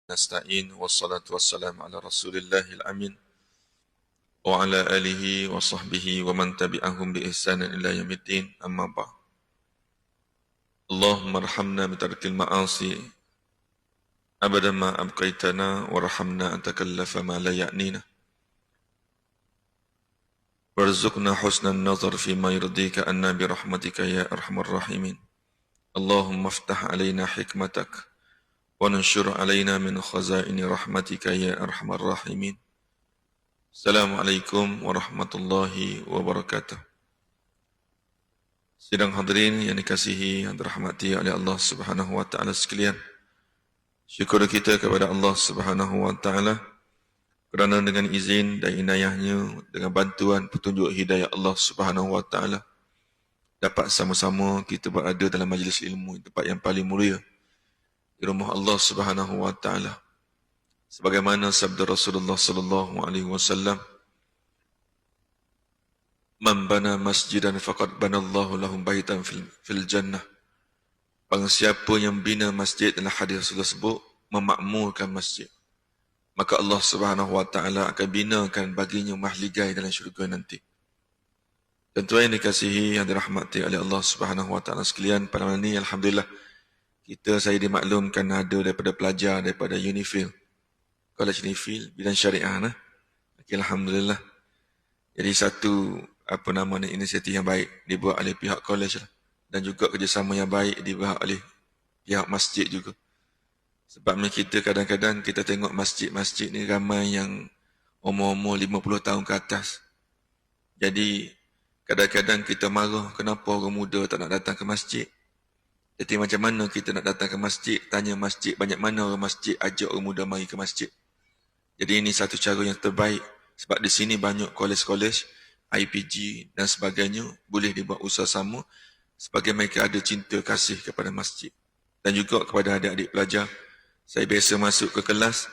نستعين والصلاة والسلام على رسول الله الأمين وعلى آله وصحبه ومن تبعهم بإحسان إلى يوم الدين أما بعد. اللهم ارحمنا بترك المعاصي أبدا ما أبقيتنا وارحمنا أن تكلف ما لا يعنينا وارزقنا حسن النظر فيما يرضيك أنا برحمتك يا أرحم الراحمين. اللهم افتح علينا حكمتك وننشر علينا من خزائن رحمتك يا أرحم الراحمين. Assalamualaikum warahmatullahi wabarakatuh. Sidang hadirin yang dikasihi dan dirahmati oleh Allah Subhanahu wa taala sekalian. Syukur kita kepada Allah Subhanahu wa taala kerana dengan izin dan inayahnya, dengan bantuan petunjuk hidayah Allah Subhanahu wa taala, dapat sama-sama kita berada dalam majlis ilmu, tempat yang paling mulia, di rumah Allah Subhanahu wa taala. Sebagaimana sabda Rasulullah sallallahu alaihi wasallam, "Man bana masjidan faqad banallahu lahum baitan fil jannah." Barang siapa yang bina masjid, dalam hadis Rasulullah sebut, memakmurkan masjid, maka Allah Subhanahu wa taala akan binakan baginya mahligai dalam syurga nanti. Tentu yang dikasihi yang dirahmati oleh Allah Subhanahu wa taala sekalian, pada malam ini alhamdulillah saya dimaklumkan ada daripada pelajar daripada Unifil, College Unifil bidang syariah nah. Okay, alhamdulillah. Jadi satu inisiatif yang baik dibuat oleh pihak college lah, dan juga kerjasama yang baik dibuat oleh pihak masjid juga. Sebabnya kita kadang-kadang kita tengok masjid-masjid ni ramai yang umur-umur 50 tahun ke atas. Jadi kadang-kadang kita marah kenapa orang muda tak nak datang ke masjid. Jadi macam mana kita nak datang ke masjid, tanya masjid, banyak mana orang masjid ajak orang muda mari ke masjid. Jadi ini satu cara yang terbaik, sebab di sini banyak kolej-kolej, IPG dan sebagainya, boleh dibuat usaha sama sebagai mereka ada cinta kasih kepada masjid. Dan juga kepada adik-adik pelajar, saya biasa masuk ke kelas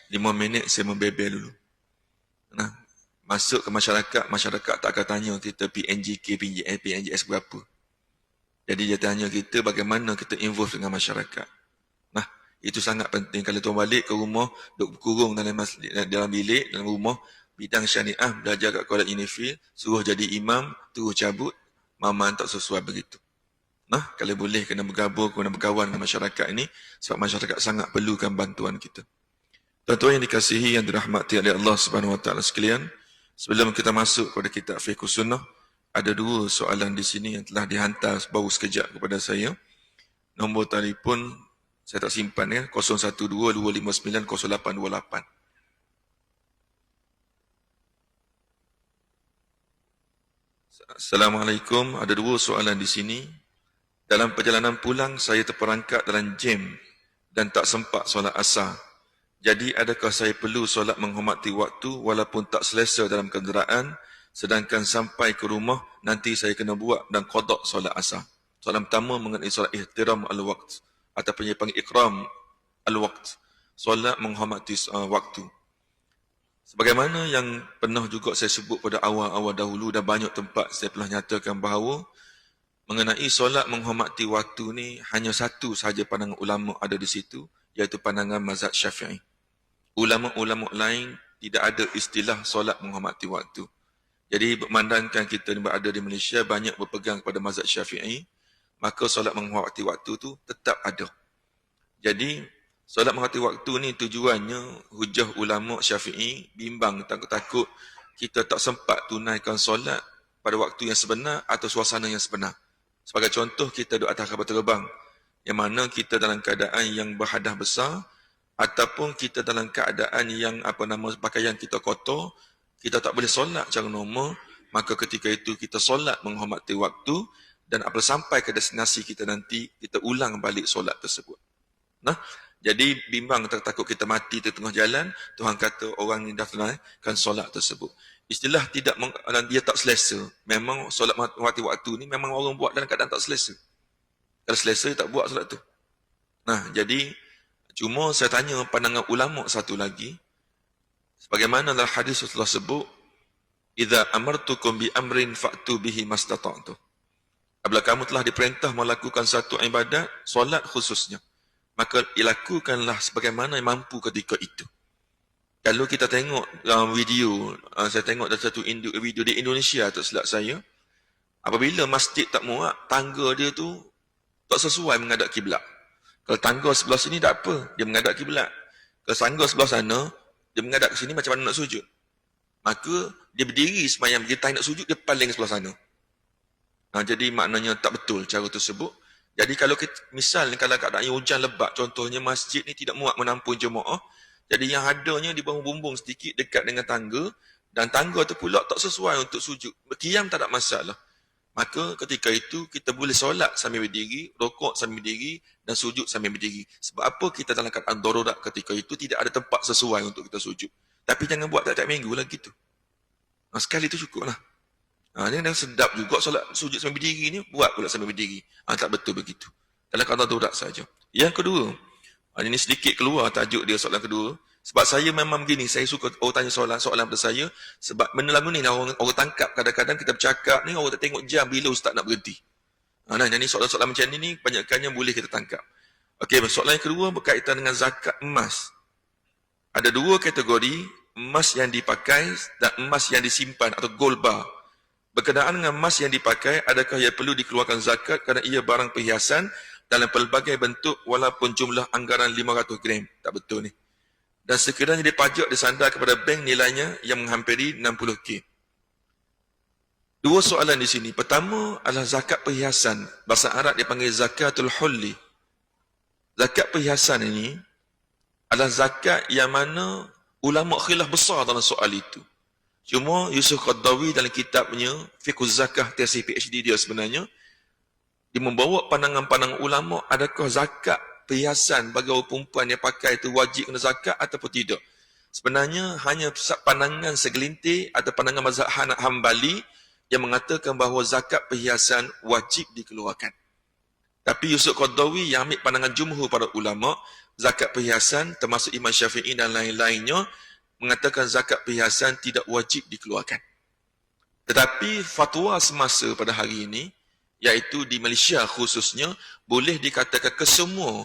5 minit saya membebel dulu. Nah, masuk ke masyarakat tak akan tanya kita PNGK, PNGS berapa. Jadi dia tanya kita bagaimana kita involve dengan masyarakat. Nah, itu sangat penting. Kalau tuan balik ke rumah, duduk kurung dalam bilik, dalam rumah, bidang syariah, belajar kat College Unifil, suruh jadi imam, terus cabut, mama tak sesuai begitu. Nah, kalau boleh kena bergabung, kena berkawan dengan masyarakat ini, sebab masyarakat sangat perlukan bantuan kita. Tuan-tuan yang dikasihi, yang dirahmati oleh Allah Subhanahu wa taala sekalian, sebelum kita masuk kepada kitab Fiqh Sunnah, ada dua soalan di sini yang telah dihantar baru sekejap kepada saya. Nombor telefon saya tak simpan ya, 0122590828. Assalamualaikum, ada dua soalan di sini. Dalam perjalanan pulang saya terperangkap dalam jam dan tak sempat solat asar. Jadi adakah saya perlu solat menghormati waktu walaupun tak selesa dalam kenderaan, sedangkan sampai ke rumah nanti saya kena buat dan qada solat asar? Soalan pertama mengenai solat ihtiram al-waqt ataupun yang panggil ikram al-waqt, solat menghormati waktu. Sebagaimana yang pernah juga saya sebut pada awal-awal dahulu dan banyak tempat saya telah nyatakan bahawa mengenai solat menghormati waktu ni hanya satu sahaja pandangan ulama ada di situ, iaitu pandangan mazhab Syafi'i. Ulama-ulama lain tidak ada istilah solat menghormati waktu. Jadi memandangkan kita berada di Malaysia banyak berpegang kepada mazhab Syafi'i, maka solat menghormati waktu tu tetap ada. Jadi solat menghormati waktu ni tujuannya hujah ulama Syafi'i bimbang takut-takut kita tak sempat tunaikan solat pada waktu yang sebenar atau suasana yang sebenar. Sebagai contoh, kita duduk atas kapal terbang yang mana kita dalam keadaan yang berhadas besar ataupun kita dalam keadaan yang pakaian kita kotor, kita tak boleh solat secara normal, maka ketika itu kita solat menghormati waktu dan apabila sampai ke destinasi kita nanti, kita ulang balik solat tersebut. Nah, jadi bimbang takut kita mati di tengah jalan, Tuhan kata orang ni dah tunaikan solat tersebut. Istilah dia tak selesa. Memang solat menghormati waktu ni memang orang buat dalam keadaan tak selesa. Kalau selesa, dia tak buat solat tu. Nah, jadi cuma saya tanya pandangan ulama satu lagi, sebagaimana dalam hadis Rasulullah sebut, "Idza amartukum bi amrin fa'tu bihi mastata'tu." Apabila kamu telah diperintah melakukan satu ibadat, solat khususnya, maka lakukanlah sebagaimana yang mampu ketika itu. Kalau kita tengok video, saya tengok dalam satu video di Indonesia tak silap saya, apabila masjid tak muat, tangga dia tu tak sesuai menghadap kiblat. Kalau tangga sebelah sini tak apa, dia menghadap kiblat. Kalau tangga sebelah sana, dia menghadap ke sini macam mana nak sujud. Maka dia berdiri sembahyang, dia tak nak sujud, dia paling sebelah sana. Jadi maknanya tak betul cara tersebut. Jadi kalau kita, misalnya kalau keadaan hujan lebat, contohnya masjid ni tidak muat menampung jemaah, jadi yang adanya di bawah bumbung sedikit dekat dengan tangga, dan tangga tu pula tak sesuai untuk sujud. Berkiam tak ada masalah. Maka ketika itu kita boleh solat sambil berdiri, rokok sambil berdiri, dan sujud sambil berdiri. Sebab apa kita dalam keadaan darurat ketika itu tidak ada tempat sesuai untuk kita sujud. Tapi jangan buat tiap-tiap minggu lah gitu. Sekali itu cukup lah. Ini dah sedap juga solat sujud sambil berdiri ni, buat pula sambil berdiri. Tak betul begitu. Dalam keadaan darurat saja. Yang kedua, ini sedikit keluar tajuk dia soalan kedua. Sebab saya memang begini, saya suka orang tanya soalan pada saya. Sebab benda lagu ni orang tangkap kadang-kadang kita bercakap ni, orang tak tengok jam bila ustaz nak berhenti. Jadi soalan-soalan macam ni, banyakkannya boleh kita tangkap. Okey, soalan yang kedua berkaitan dengan zakat emas. Ada dua kategori, emas yang dipakai dan emas yang disimpan atau gold bar. Berkenaan dengan emas yang dipakai, adakah ia perlu dikeluarkan zakat kerana ia barang perhiasan dalam pelbagai bentuk walaupun jumlah anggaran 500 gram? Tak betul ni. Dan sekiranya dipajak disandar kepada bank nilainya yang menghampiri 60k. Dua soalan di sini. Pertama adalah zakat perhiasan. Bahasa Arab dipanggil zakatul hulli. Zakat perhiasan ini adalah zakat yang mana ulama khilaf besar dalam soal itu. Cuma Yusuf Qaradawi dalam kitabnya Fiqhuz Zakah tesis PhD dia sebenarnya, dia membawa pandangan-pandangan ulama adakah zakat perhiasan bagi orang perempuan yang pakai itu wajib kena zakat ataupun tidak. Sebenarnya hanya pandangan segelintir atau pandangan mazhab Hambali yang mengatakan bahawa zakat perhiasan wajib dikeluarkan. Tapi Yusuf Qaradawi yang ambil pandangan jumhur para ulama, zakat perhiasan termasuk Imam Syafi'i dan lain-lainnya mengatakan zakat perhiasan tidak wajib dikeluarkan. Tetapi fatwa semasa pada hari ini, iaitu di Malaysia khususnya, boleh dikatakan kesemua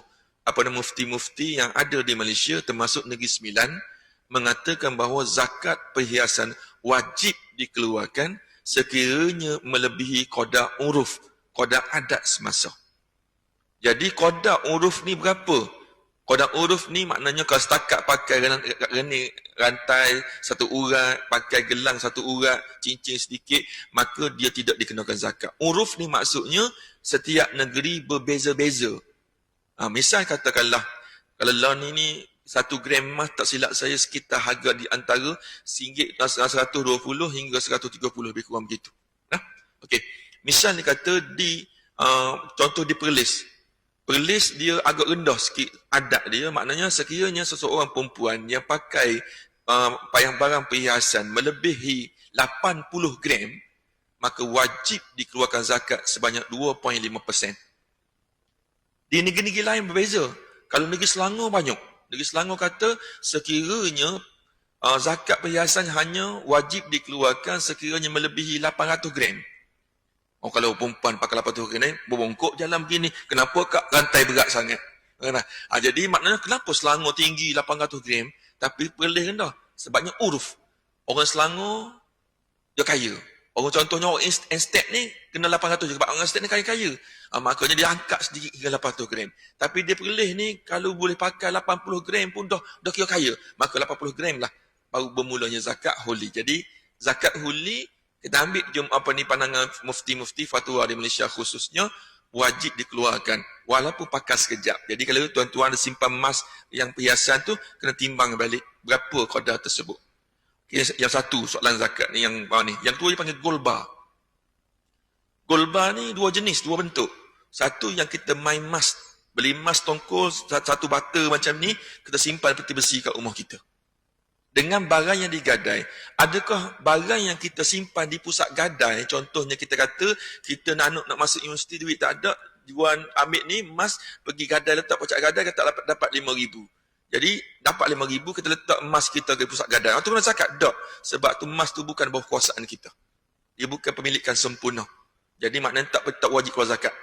mufti-mufti yang ada di Malaysia termasuk Negeri Sembilan mengatakan bahawa zakat perhiasan wajib dikeluarkan sekiranya melebihi qada uruf, qada adat semasa. Jadi qada uruf ni berapa? Qada uruf ni maknanya kalau setakat pakai rantai satu urat, pakai gelang satu urat, cincin sedikit, maka dia tidak dikenakan zakat. Uruf ni maksudnya setiap negeri berbeza-beza. Misal katakanlah, kalau lah ni 1 gram emas tak silap saya sekitar harga di antara RM120 hingga RM130 lebih kurang begitu. Okey. Misal ni kata contoh di Perlis. Perlis dia agak rendah sikit adat dia, maknanya sekiranya seseorang perempuan yang pakai barang perhiasan melebihi 80 gram, maka wajib dikeluarkan zakat sebanyak 2.5%. Di negeri-negeri lain berbeza. Kalau negeri Selangor banyak. Negeri Selangor kata sekiranya zakat perhiasan hanya wajib dikeluarkan sekiranya melebihi 800 gram. Kalau perempuan pakai 800 gram, berbongkok jalan begini, kenapa kak rantai berat sangat? Jadi maknanya kenapa Selangor tinggi 800 gram, tapi Perlis rendah? Sebabnya uruf. Orang Selangor, dia kaya. Orang contohnya orang estate ni, kena 800 sebab orang estate ni kaya-kaya. Makanya dia angkat sedikit hingga 800 gram. Tapi dia Perlis ni, kalau boleh pakai 80 gram pun dah kira kaya. Maka 80 gram lah, baru bermulanya zakat huli. Jadi, zakat huli, kita ambil pandangan mufti-mufti fatwa di Malaysia khususnya, wajib dikeluarkan walaupun pakai sekejap. Jadi kalau tuan-tuan ada simpan emas yang perhiasan tu, kena timbang balik berapa qadar tersebut. Okay, yang satu soalan zakat ni yang bawah ni. Yang kedua dia panggil gold bar. Gold bar ni dua jenis, dua bentuk. Satu yang kita main emas, beli emas tongkol satu bata macam ni, kita simpan peti besi kat rumah kita. Dengan barang yang digadai, adakah barang yang kita simpan di pusat gadai, contohnya kita kata, kita nak masuk universiti, duit tak ada, jual ambil ni, emas, pergi gadai, letak pusat gadai, kata dapat 5,000. Jadi, dapat 5,000, kita letak emas kita ke pusat gadai. Itu kena zakat? Tak. Sebab tu emas tu bukan bawah kuasaan kita. Dia bukan pemilikan sempurna. Jadi, maknanya tak wajib keluar zakat.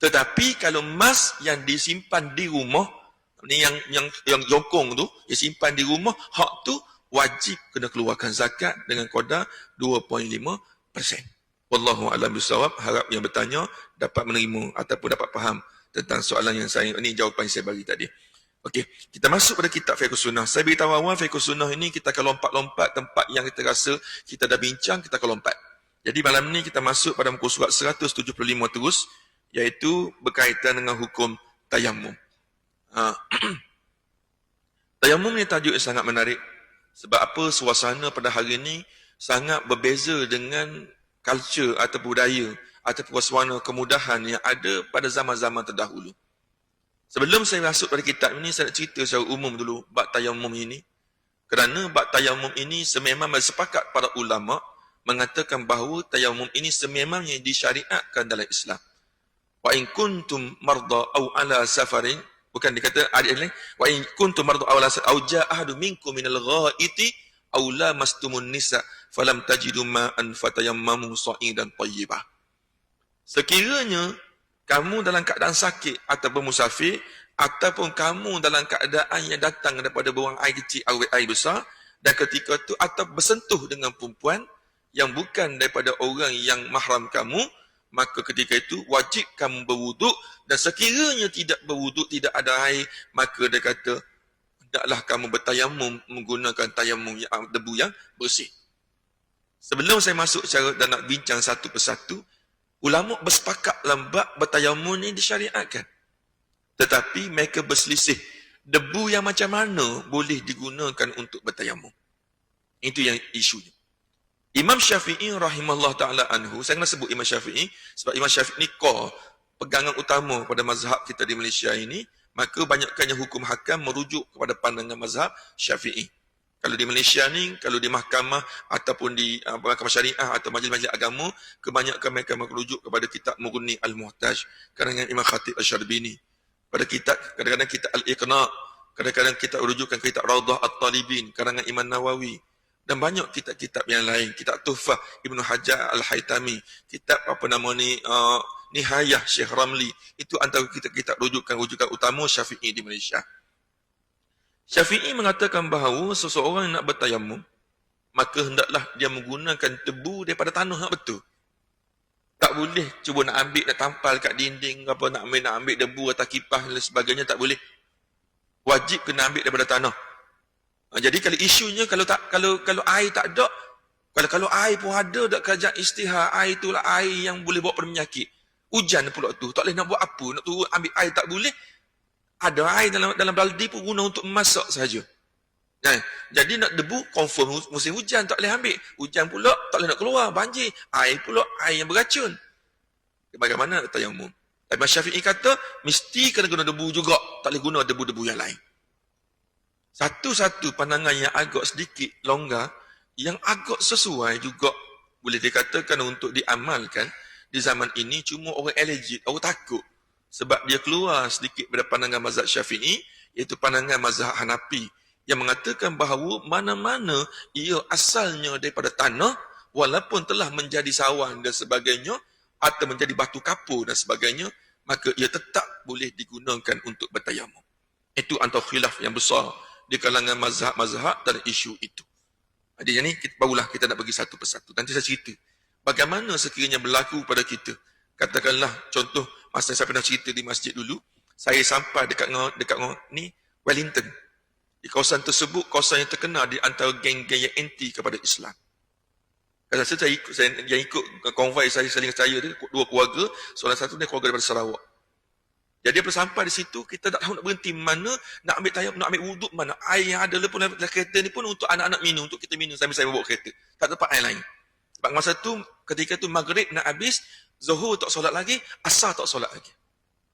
Tetapi, kalau emas yang disimpan di rumah, Ni yang jokong tu, yang simpan di rumah, hak tu wajib kena keluarkan zakat dengan kadar 2.5%. Wallahu a'lam bishawab. Harap yang bertanya dapat menerima ataupun dapat faham tentang soalan yang saya ini, jawapan yang saya bagi tadi. Okey, kita masuk pada kitab Fiqh Sunnah. Saya beritahu awal Fiqh Sunnah ini kita akan lompat-lompat tempat yang kita rasa kita dah bincang, kita akan lompat. Jadi malam ni kita masuk pada muka surat 175 terus, iaitu berkaitan dengan hukum tayammum. Tayammum ni tajuk yang sangat menarik. Sebab apa? Suasana pada hari ini sangat berbeza dengan culture atau budaya ataupun suasana kemudahan yang ada pada zaman-zaman terdahulu. Sebelum saya masuk pada kitab ini, saya nak cerita secara umum dulu bab tayammum ini. Kerana bab tayammum ini sememang sepakat para ulama mengatakan bahawa tayammum ini sememangnya disyariatkan dalam Islam. Wa in kuntum marda aw ala safarin, bukan dikata ayat lain, wa in kuntum marda aw ala safarin aw jaa ahadun minkum minal ghaiti aw lamastumun nisa falam tajidu ma'an fatayammamu sa'idan tayyibah. Sekiranya kamu dalam keadaan sakit ataupun musafir, ataupun kamu dalam keadaan yang datang daripada buang air kecil, air besar, dan ketika itu atau bersentuh dengan perempuan yang bukan daripada orang yang mahram kamu, maka ketika itu wajib kamu berwuduk, dan sekiranya tidak berwuduk, tidak ada air, maka dia kata, hendaklah kamu bertayamum menggunakan tayamum yang debu yang bersih. Sebelum saya masuk cara dan nak bincang satu persatu, ulama bersepakat dalam bab bertayamum ni disyariatkan. Tetapi mereka berselisih debu yang macam mana boleh digunakan untuk bertayamum. Itu yang isunya. Imam Syafi'i rahimahullah ta'ala anhu, saya kena sebut Imam Syafi'i sebab Imam Syafi'i ni pegangan utama pada mazhab kita di Malaysia ini, maka banyakkannya hukum hakam merujuk kepada pandangan mazhab Syafi'i. Kalau di Malaysia ni, kalau di mahkamah ataupun di mahkamah syariah atau majlis-majlis agama, kebanyakan mereka merujuk kepada kitab Mughni Al-Muhtaj karangan Imam Khatib Asy-Syarbini. Pada kitab, kadang-kadang kitab Al-Iqna', kadang-kadang kita rujukan kitab Rawdah At-Talibin karangan Imam Nawawi, dan banyak kitab-kitab yang lain, kitab Tuhfah Ibnu Hajar Al-Haytami, kitab Nihayah Syekh Ramli. Itu antara kitab-kitab rujukan utama Syafi'i di Malaysia. Syafi'i mengatakan bahawa seseorang yang nak bertayamum, maka hendaklah dia menggunakan debu daripada tanah yang betul. Tak boleh cuba nak ambil, nak tampal kat dinding, apa nak ambil debu atau kipas dan sebagainya, tak boleh. Wajib kena ambil daripada tanah. Jadi kalau isunya kalau air tak ada, kalau air pun ada, tak kerja istihar, air itulah air yang boleh bawa pada penyakit. Hujan pula tu, tak boleh nak buat apa, nak turun ambil air tak boleh. Ada air dalam baldi pun guna untuk memasak sahaja. Jadi nak debu, confirm musim hujan tak boleh ambil. Hujan pula tak boleh nak keluar, banjir. Air pula air yang beracun. Bagaimana nak tayamum? Imam Syafi'i kata, mesti kena guna debu juga. Tak boleh guna debu-debu yang lain. Satu-satu pandangan yang agak sedikit longgar, yang agak sesuai juga boleh dikatakan untuk diamalkan di zaman ini, cuma orang alergik, orang takut. Sebab dia keluar sedikit pada pandangan mazhab Syafi'i, iaitu pandangan mazhab Hanafi, yang mengatakan bahawa mana-mana ia asalnya daripada tanah, walaupun telah menjadi sawan dan sebagainya, atau menjadi batu kapur dan sebagainya, maka ia tetap boleh digunakan untuk bertayamum. Itu antara khilaf yang besar di kalangan mazhab-mazhab dalam isu itu. Jadi ini barulah kita nak bagi satu persatu. Nanti saya cerita bagaimana sekiranya berlaku pada kita. Katakanlah contoh, masa saya pernah cerita di masjid dulu, saya sampai dekat ni Wellington. Di kawasan tersebut, kawasan yang terkenal di antara geng-geng yang anti kepada Islam. Kata saya ikut konvoi saya dengan saya, dua keluarga, salah satu dia keluarga daripada Sarawak. Jadi apabila sampai di situ, kita tak tahu nak berhenti mana, nak ambil tayamum, nak ambil wuduk mana. Air yang ada pun dalam kereta ni pun untuk anak-anak minum, untuk kita minum sambil saya bawa kereta. Tak tempat air lain. Sebab masa tu, ketika tu maghrib nak habis, Zuhur tak solat lagi, Asar tak solat lagi.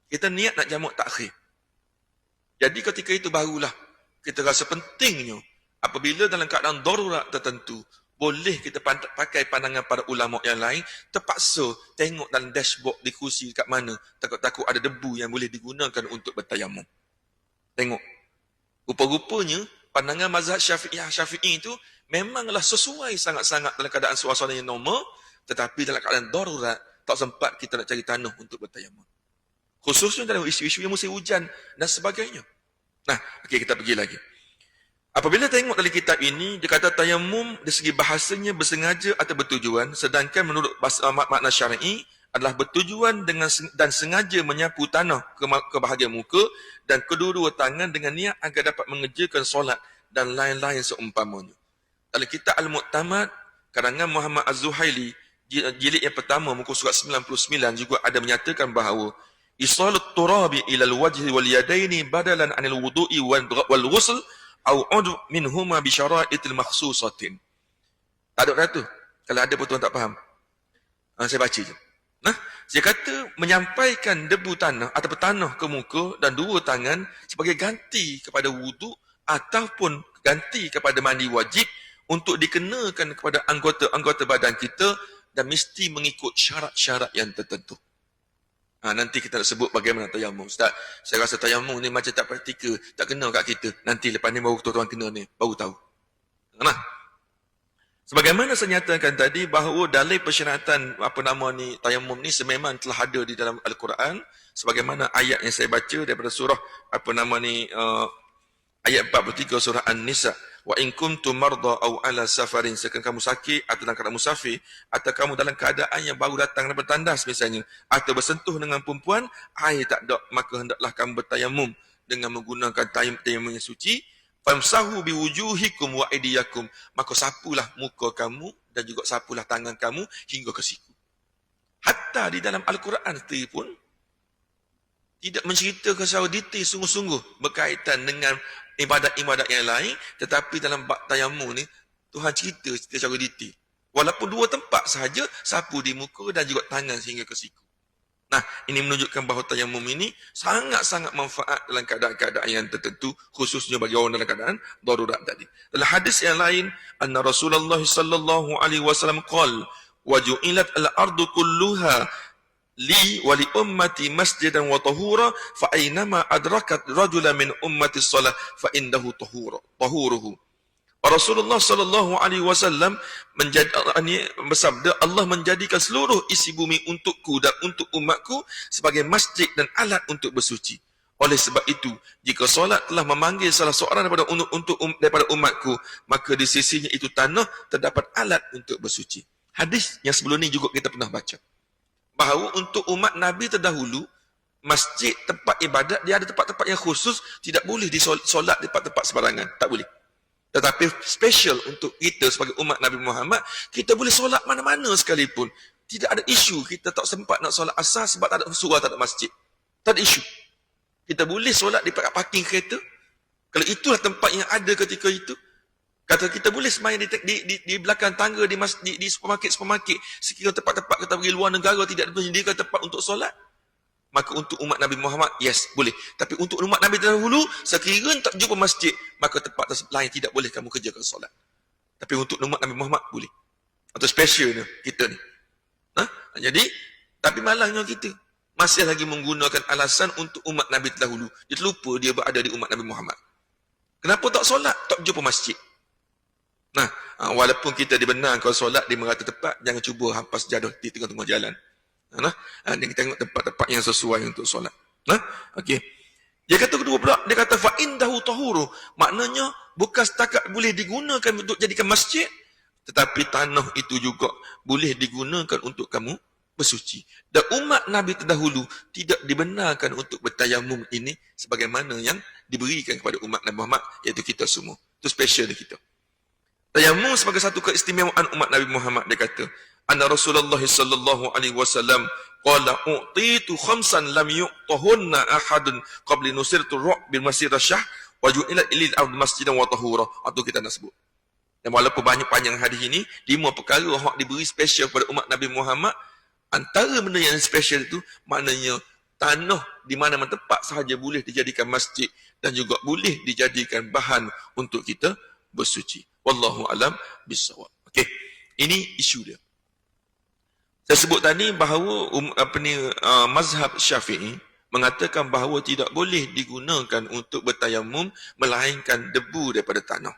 Kita niat nak jamak takhir. Jadi ketika itu barulah kita rasa pentingnya apabila dalam keadaan darurat tertentu, boleh kita pakai pandangan para ulama yang lain, terpaksa tengok dalam dashboard di kursi kat mana, takut-takut ada debu yang boleh digunakan untuk bertayamum. Tengok. Rupa-rupanya pandangan mazhab Syafi'i itu memanglah sesuai sangat-sangat dalam keadaan suasana yang normal, tetapi dalam keadaan darurat tak sempat kita nak cari tanah untuk bertayamum. Khususnya dalam isu-isu yang musim hujan dan sebagainya. Nah, okey, kita pergi lagi. Apabila tengok dalam kitab ini, dia kata tayamum dari segi bahasanya bersengaja atau bertujuan, sedangkan menurut makna syar'i adalah bertujuan dengan dan sengaja menyapu tanah ke bahagian muka dan kedua-dua tangan dengan niat agar dapat mengerjakan solat dan lain-lain seumpamanya. Dalam kitab Al-Mu'tamad, karangan Muhammad Az-Zuhaili, jilid yang pertama, muka surat 99, juga ada menyatakan bahawa isalut turabi ilal wajhi wal yadaini badalan anil wudu'i wal ghusl au ud minhuma bi syara'itil makhsusatin. Tak ada kata. Kalau ada pun tuan tak faham. Saya baca je. Nah, dia kata menyampaikan debu tanah atau tanah ke muka dan dua tangan sebagai ganti kepada wuduk ataupun ganti kepada mandi wajib untuk dikenakan kepada anggota-anggota badan kita dan mesti mengikut syarat-syarat yang tertentu. Nanti kita nak sebut bagaimana tayamum. Ustaz, saya rasa tayamum ni macam tak praktikal, tak kena kat kita. Nanti lepas ni baru tuan-tuan kena ni, baru tahu. Nah, sebagaimana saya nyatakan tadi bahawa dalil persyaratan tayamum ni sememang telah ada di dalam Al-Quran, sebagaimana ayat yang saya baca daripada surah ayat 43 surah An-Nisa. Wa in kuntum marda aw ala safarin, sekiranya kamu sakit atau dalam keadaan musafir atau kamu dalam keadaan yang baru datang dan bertandas misalnya, atau bersentuh dengan perempuan, air tak ada, maka hendaklah kamu bertayamum dengan menggunakan tayamum yang suci. Famsahu biwujuhikum wa aydiyakum, maka sapulah muka kamu dan juga sapulah tangan kamu hingga ke siku. Hatta di dalam Al-Quran sendiri pun tidak menceritakan secara detail sungguh-sungguh berkaitan dengan ibadat-ibadat yang lain, tetapi dalam bab tayamum ni Tuhan cerita secara detail. Walaupun dua tempat sahaja, sapu di muka dan juga tangan sehingga ke siku. Nah, ini menunjukkan bahawa tayamum ini sangat-sangat manfaat dalam keadaan-keadaan yang tertentu, khususnya bagi orang dalam keadaan darurat tadi. Dalam hadis yang lain, anna Rasulullah sallallahu alaihi wasallam qala wa ju'ilat al-ardu kulluha li wa li ummati masjidan wa tahura fa aynama adrakat rajulan min ummati shalah fa indahu tahuruhu. Rasulullah sallallahu alaihi wasallam bersabda, Allah menjadikan seluruh isi bumi untukku dan untuk umatku sebagai masjid dan alat untuk bersuci. Oleh sebab itu, jika solat telah memanggil salah seorang daripada umatku, maka di sisinya itu tanah terdapat alat untuk bersuci. Hadis yang sebelum ni juga kita pernah baca. Bahawa untuk umat Nabi terdahulu, masjid, tempat ibadat, dia ada tempat-tempat yang khusus, tidak boleh disolat di tempat-tempat sebarangan. Tak boleh. Tetapi special untuk kita sebagai umat Nabi Muhammad, kita boleh solat mana-mana sekalipun. Tidak ada isu kita tak sempat nak solat asar sebab tak ada surah, tak ada masjid. Tak ada isu. Kita boleh solat di parking kereta. Kalau itulah tempat yang ada ketika itu. Kata kita boleh semayang di belakang tangga, di supermarket. Sekiranya tempat-tempat kita pergi luar negara tidak disediakan tempat untuk solat. Maka untuk umat Nabi Muhammad, yes, boleh. Tapi untuk umat Nabi terdahulu, sekiranya tak jumpa masjid, maka tempat lain tidak boleh kamu kerjakan solat. Tapi untuk umat Nabi Muhammad, boleh. Atau special ni, kita ni. Jadi, tapi malangnya kita masih lagi menggunakan alasan untuk umat Nabi terdahulu. Dia terlupa dia berada di umat Nabi Muhammad. Kenapa tak solat? Tak jumpa masjid. Nah, walaupun kita dibenarkan solat di merata tempat, jangan cuba hampas jaduh di tengah-tengah jalan. Kita tengok tempat-tempat yang sesuai untuk solat. Okey. Dia kata kedua pula, dia kata fa indahu tahuru, maknanya bukan setakat boleh digunakan untuk jadikan masjid, tetapi tanah itu juga boleh digunakan untuk kamu bersuci. Dan umat Nabi terdahulu tidak dibenarkan untuk bertayamum ini sebagaimana yang diberikan kepada umat Nabi Muhammad, iaitu kita semua. Itu special di kita. Tayamum sebagai satu keistimewaan umat Nabi Muhammad, dia kata, anna Rasulullah sallallahu alaihi wasallam qala u'titu khamsan lam yu'tahunna ahadun qabli nusirtu bil masirah syah wa ju'ila ilil ard masjidan wa tahura. Atau kita nak sebut. Dan walaupun banyak panjang hadis ini, 5 perkara yang diberi special kepada umat Nabi Muhammad. Antara benda yang special itu, maknanya tanah di mana-mana tempat sahaja boleh dijadikan masjid dan juga boleh dijadikan bahan untuk kita bersuci. Wallahu alam bisawab. Okey. Ini isu dia. Saya sebut tadi bahawa mazhab Syafi'i mengatakan bahawa tidak boleh digunakan untuk bertayamum melainkan debu daripada tanah.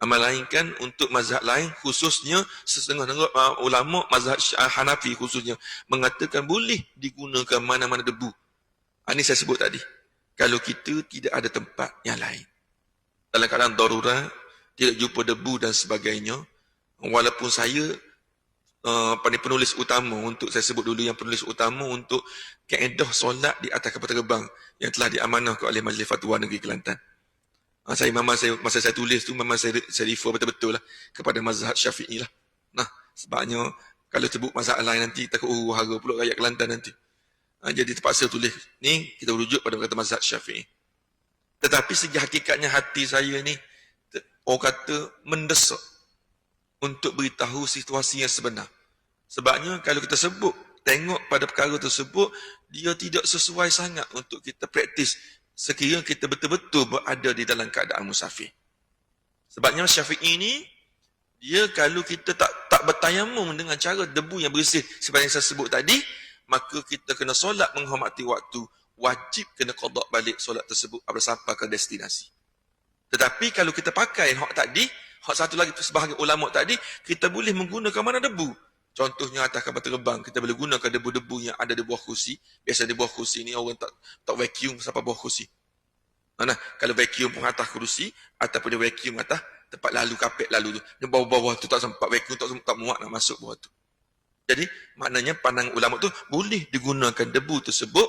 Melainkan untuk mazhab lain, khususnya setengah ulama mazhab Hanafi khususnya mengatakan boleh digunakan mana-mana debu. Ini saya sebut tadi. kalau kita tidak ada tempat yang lain. Dalam keadaan darurat, tidak jumpa debu dan sebagainya, walaupun saya penulis utama untuk, saya sebut dulu yang penulis utama untuk kaedah solat di atas kapal terbang yang telah diamanahkan oleh Majlis Fatwa Negeri Kelantan. Masa saya tulis tu memang saya refer betul-betul lah kepada mazhab Syafi'i lah. Nah, sebabnya kalau sebut mazhab lain nanti takut huru-hara pula rakyat Kelantan nanti. Jadi terpaksa tulis ni, kita rujuk pada kata mazhab Syafi'i. Tetapi segi hakikatnya hati saya ni, orang kata mendesak untuk beritahu situasi yang sebenar. Sebabnya kalau kita sebut, tengok pada perkara tersebut, dia tidak sesuai sangat untuk kita praktis sekiranya kita betul-betul berada di dalam keadaan musafir. Sebabnya Syafi'i ni, dia kalau kita tak bertayamum dengan cara debu yang bersih seperti yang saya sebut tadi, maka kita kena solat menghormati waktu, wajib kena qada balik solat tersebut apabila sampai ke destinasi. Tetapi kalau kita pakai hak tadi, hak satu lagi sebahagian ulama tadi, kita boleh menggunakan mana debu. Contohnya atas kapal terbang, kita boleh gunakan debu-debu yang ada di bawah kursi. Biasa di bawah kursi ni orang tak vacuum sampai bawah kursi. Nah, kalau vacuum pun atas kursi, ataupun dia vacuum atas tempat lalu, kapet lalu tu. Dia bawah-bawah tu tak sempat vacuum, tak muat nak masuk bawah tu. Jadi, maknanya pandangan ulama tu boleh digunakan debu tersebut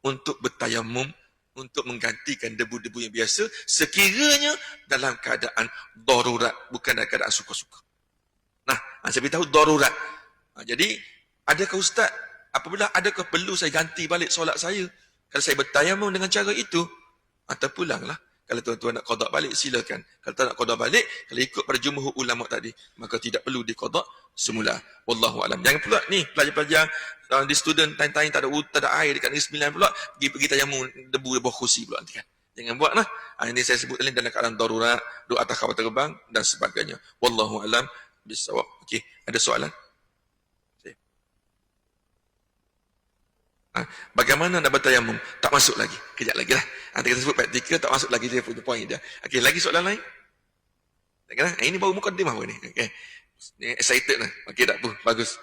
untuk bertayamum, untuk menggantikan debu-debu yang biasa, sekiranya dalam keadaan darurat, bukan dalam keadaan suka-suka. Nah, saya beritahu darurat. Jadi, adakah Ustaz, adakah perlu saya ganti balik solat saya? Kalau saya bertayamum dengan cara itu, terpulanglah. Kalau tuan-tuan nak qada balik, silakan. Kalau tak nak qada balik, kalau ikut pada jumhur ulama tadi, maka tidak perlu diqada semula. Wallahu alam. Jangan pula ni, pelajar-pelajar di student time-time tak ada air dekat Negeri Sembilan pula, pergi tayamum debu di bawah kursi pula nanti kan. Jangan buat lah. Ini saya sebut dalam keadaan darurat, duduk atas kapal terbang dan sebagainya. Wallahu alam bisawab. Okey, ada soalan? Bagaimana nak bertayamum? Tak masuk lagi. Kejap lagi lah. Nanti kita sebut praktikal, tak masuk lagi dia punya poin dia. Okey, lagi soalan lain? Tak kena? Ini baru mukadimah apa ni? Okey. Ni excited lah. Okey, tak apa. Bagus.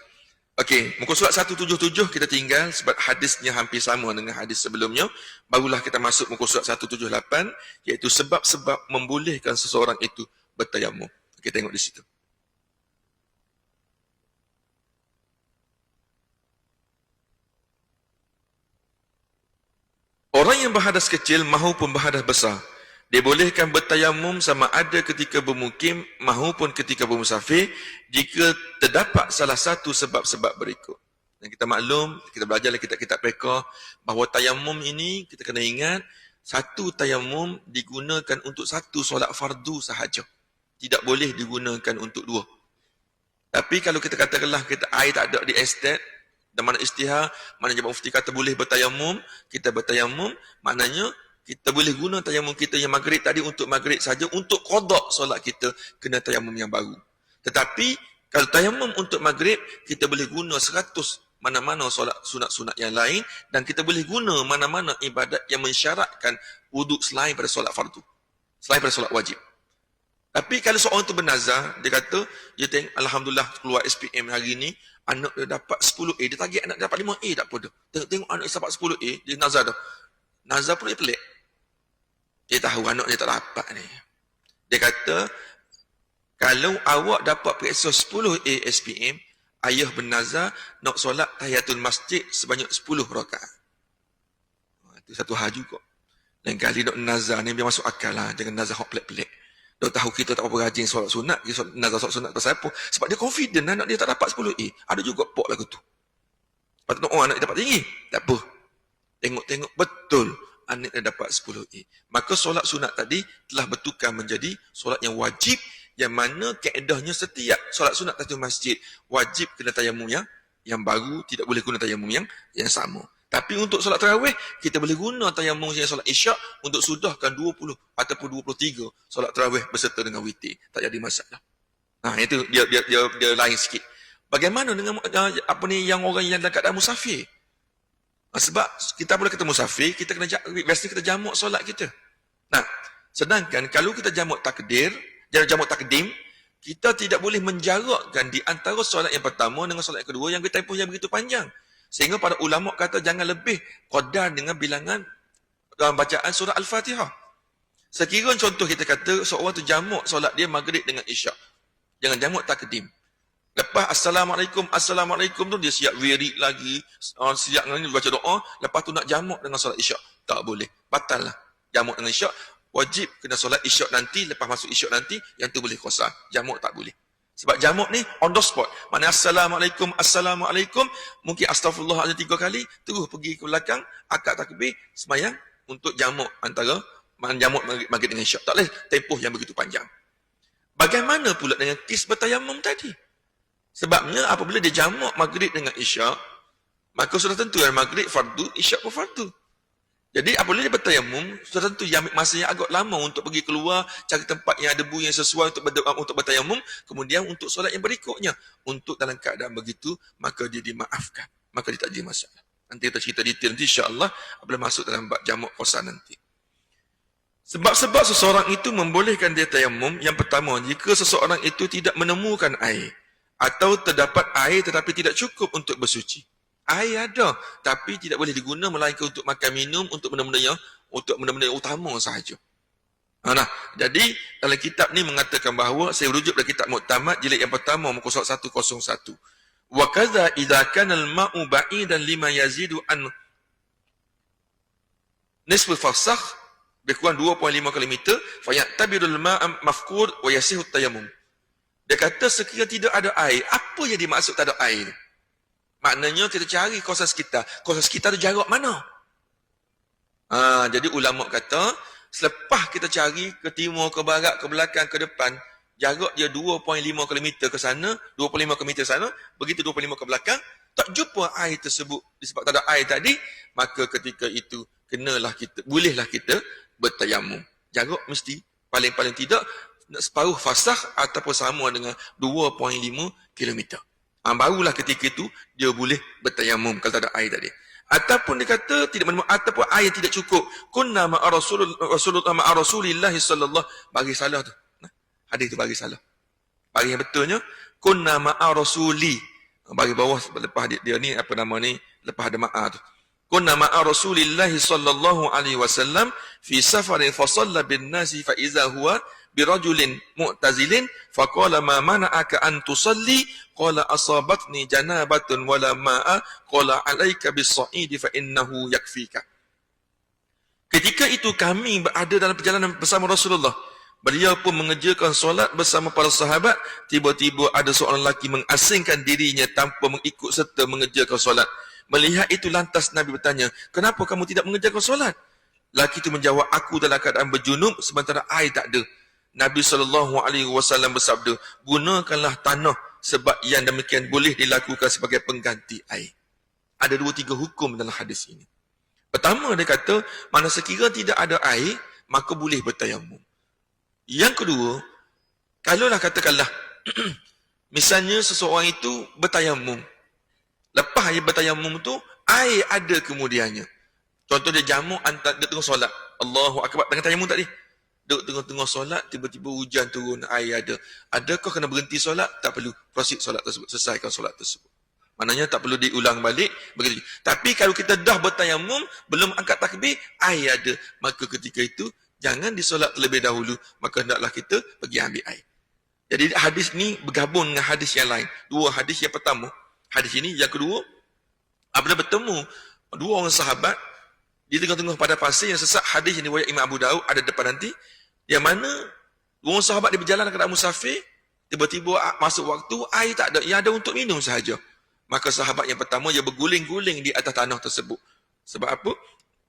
Okey, muka surat 177 kita tinggal sebab hadisnya hampir sama dengan hadis sebelumnya. Barulah kita masuk muka surat 178, iaitu sebab-sebab membolehkan seseorang itu bertayamum. Okey, tengok di situ. Orang yang berhadas kecil mahupun berhadas besar, dibolehkan bertayamum sama ada ketika bermukim mahupun ketika bermusafir jika terdapat salah satu sebab-sebab berikut. Dan kita maklum, kita belajar dalam kitab-kitab fiqh bahawa tayamum ini kita kena ingat, satu tayamum digunakan untuk satu solat fardu sahaja. Tidak boleh digunakan untuk dua. Tapi kalau kita katakanlah kita air tak ada di estate, dan mana istihar, mana Jemaah Mufti kata boleh bertayamum, kita bertayamum, maknanya kita boleh guna tayamum kita yang maghrib tadi untuk maghrib saja, untuk qada solat kita, kena tayamum yang baru. Tetapi, kalau tayamum untuk maghrib, kita boleh guna 100 mana-mana solat sunat-sunat yang lain, dan kita boleh guna mana-mana ibadat yang mensyaratkan wuduk selain pada solat fardu, selain pada solat wajib. Tapi kalau seorang itu bernazar, dia kata, dia tengok, Alhamdulillah keluar SPM hari ni, anak dia dapat 10A, dia target anak dia dapat 5A, tak apa dah. Tengok anak dia dapat 10A, dia nazar dah. Nazar pun dia pelik. Dia tahu anak dia tak dapat ni. Dia kata, kalau awak dapat periksa 10A SPM, ayah bernazar nak solat tahiyatul masjid sebanyak 10 rakaat. Itu satu hal juga. Lain kali nak nazar ni biar masuk akal lah, jangan nazar hok pelik-pelik. Dia tahu kita tak apa rajin solat sunat, dia nazar solat sunat pasal apa? Sebab dia confident anak dia tak dapat 10A. Ada juga pok lagu tu. Lepas tu, anak dia dapat tinggi. Tak apa. Tengok-tengok betul anak dia dapat 10A. Maka solat sunat tadi telah bertukar menjadi solat yang wajib, yang mana kaedahnya setiap solat sunat tahiyatul masjid wajib kena tayamum yang baru, tidak boleh guna tayamum yang sama. Tapi untuk solat tarawih, kita boleh guna tayamum yang solat isyak untuk sudahkan 20 ataupun 23 solat tarawih berserta dengan witir. Tak jadi masalah. Nah, itu dia lain sikit. Bagaimana dengan yang orang yang dalam keadaan musafir? Sebab kita boleh kata musafir, kita kena biasanya kita jamak solat kita. Nah, sedangkan kalau kita jamak takdim, kita tidak boleh menjarakkan di antara solat yang pertama dengan solat yang kedua yang tempoh yang begitu panjang. Sehingga para ulama kata jangan lebih qadar dengan bilangan dalam bacaan surah Al-Fatihah. Sekiranya contoh kita kata seorang tu jamak solat dia maghrib dengan isyak. Jangan jamak takdim. Lepas Assalamualaikum tu dia siap wirid lagi, siap dengan baca doa, lepas tu nak jamak dengan solat isyak. Tak boleh. Batal lah. Jamak dengan isyak, wajib kena solat isyak nanti, lepas masuk isyak nanti, yang tu boleh qasar. Jamak tak boleh. Sebab jamak ni on the spot. Maknanya Assalamualaikum, mungkin astagfirullah ada 3 kali, terus pergi ke belakang, akad takbir, semayang untuk jamak antara jamak maghrib dengan isyak. Tak boleh tempoh yang begitu panjang. Bagaimana pula dengan kes bertayamum tadi? Sebabnya apabila dia jamak maghrib dengan isyak, maka sudah tentu yang maghrib fardu, isyak pun fardu. Jadi apabila dia bertayamum, sudah tentu yang ambil masa yang agak lama untuk pergi keluar, cari tempat yang ada debu yang sesuai untuk bertayamum, kemudian untuk solat yang berikutnya. Untuk dalam keadaan begitu, maka dia dimaafkan. Maka dia tak jadi masalah. Nanti kita cerita detail nanti insya-Allah apabila masuk dalam bab jamak qasar nanti. Sebab-sebab seseorang itu membolehkan dia tayamum, yang pertama, jika seseorang itu tidak menemukan air, atau terdapat air tetapi tidak cukup untuk bersuci. Air ada, tapi tidak boleh diguna melainkan untuk makan minum, untuk benda-benda yang utama sahaja. Nah, jadi dalam kitab ni mengatakan bahawa, saya rujuk dari kitab Muqtamad jilid yang pertama muka surat 101. Wa kadza idza kana al-ma'u ba'idan lima yazidu an nisfu farsakh, lebih kurang 2.5 km, fa ya'tabirul ma'a mafqud wa yasihu tayammum. Dia kata sekiranya tidak ada air, apa yang dimaksud tak ada air? Maknanya kita cari kawasan sekitar. Kawasan sekitar tu jarak mana? Jadi ulama kata, selepas kita cari ke timur, ke barat, ke belakang, ke depan, jarak dia 2.5 km ke sana, 25 km ke sana, begitu 25 ke belakang, tak jumpa air tersebut disebab tak ada air tadi, maka ketika itu bolehlah kita bertayamum. Jarak mesti paling-paling tidak separuh fasah ataupun sama dengan 2.5 km. Barulah ketika itu dia boleh bertayamum kalau tak ada air tadi. Ataupun dia kata tidak menemukan, ataupun air tidak cukup. Kunna ma'a Rasulillah sallallahu, bagi salah tu. Hadis tu bagi salah. Bagi yang betulnya kunna ma'a Rasuli. Bagi bawah lepas dia ni apa nama ni, lepas ada ma'a tu. Kunna ma'a Rasulillah sallallahu alaihi wasallam fi safarin fa shalla bin nasi fa iza huwa birajulin mu'tazilin faqala ma mana'aka an tusalli qala asabatni janabatun wala ma'a qala alayka bis-sa'idi fa innahu yakfika. Ketika itu kami berada dalam perjalanan bersama Rasulullah. Beliau pun mengerjakan solat bersama para sahabat. Tiba-tiba ada seorang lelaki mengasingkan dirinya tanpa mengikut serta mengerjakan solat. Melihat itu lantas Nabi bertanya, kenapa kamu tidak mengerjakan solat? Lelaki itu menjawab, aku dalam keadaan berjunub sementara air tak ada. Nabi SAW bersabda, gunakanlah tanah sebab yang demikian boleh dilakukan sebagai pengganti air. Ada 2-3 hukum dalam hadis ini. Pertama dia kata, mana sekiranya tidak ada air, maka boleh bertayamum. Yang kedua, kalaulah katakanlah, misalnya seseorang itu bertayamum. Lepas dia bertayamum tu, air ada kemudiannya. Contoh dia jamak dia tengah solat. Allahu Akbar dengan tayamum tadi. Duduk tengah-tengah solat, tiba-tiba hujan turun, air ada. Adakah kena berhenti solat? Tak perlu. Proceed solat tersebut. Selesaikan solat tersebut. Maknanya tak perlu diulang balik. Begitu. Tapi kalau kita dah bertayamum, belum angkat takbir, air ada. Maka ketika itu, jangan disolat terlebih dahulu. Maka hendaklah kita pergi ambil air. Jadi hadis ni bergabung dengan hadis yang lain. 2 hadis yang pertama. Hadis ini. Yang kedua, apabila bertemu 2 orang sahabat, di tengah-tengah pada pasir yang sesat, hadis yang diwayat Imam Abu Daud ada depan nanti, yang mana 2 orang sahabat dia berjalan keadaan musafir, tiba-tiba masuk waktu, air tak ada, yang ada untuk minum sahaja. Maka sahabat yang pertama, dia berguling-guling di atas tanah tersebut. Sebab apa?